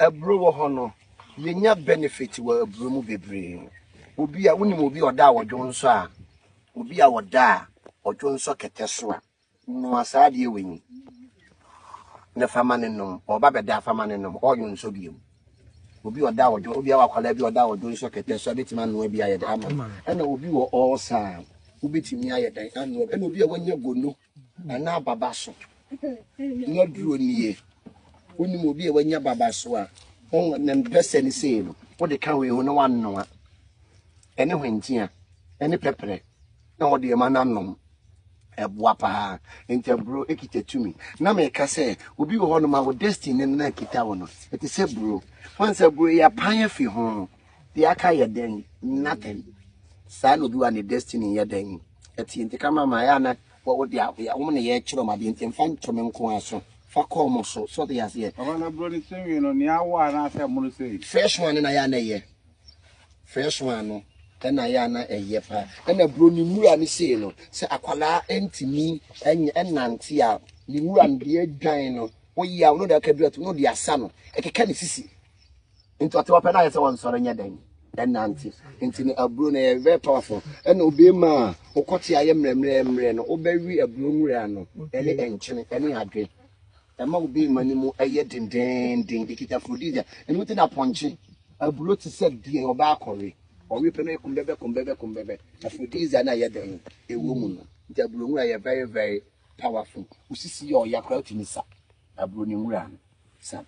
aburo hono yenya benefit wa aburo mu bebre obi a woni obi oda wodwo nso a obi a woda odwo nso kete so a no asade ewenyi na famane nom oba beda famane nom oyo nso biem obi oda wodwo obi a wakwala bi oda wodwo nso kete so betima no bi ayede ama na obi wo osa ubetimi ayede anu na obi a wanya gono ana babaso na duro nie woni obi a wanya babaso a on na mpese ni sei no wo de kan we ho na wanno ene hwentia ene pepere na wo de ma na nom eboa pa enti bro ekitetumi na me ka se obi wo no ma wo destiny na kita wo no eti se bro once bro ya pan fi ho de aka ye den nothing sa no bi wa ne destiny ye den eti enti kama ma ya na wo de ya wo ne ye kiro ma de enti mfa ntome nko aso fa call mo so de yase na bro ni semi no ni awa na se mo no say fresh one na ya na ye fresh one no na ya na eye pa na bro ni mura ni sei no se akwala entimi enante a ni mura ndi adwan no wo ya no da ka duatu no di asa no ekeka ni sisi into ate wapena yese won soro nya dan enante enti ni abro na ye very powerful na obe ma okote aye mremre no obawi abro mura no ene enchene ene adwe ma obi mani mu eye denden dikita frodizia ene muti na ponche abro ti se die oba akore owi pe no kumbebe afrodizia na ye den ewo mu no nti abro mura ye very very powerful usisi yo yakra otimisa abro ni mura sa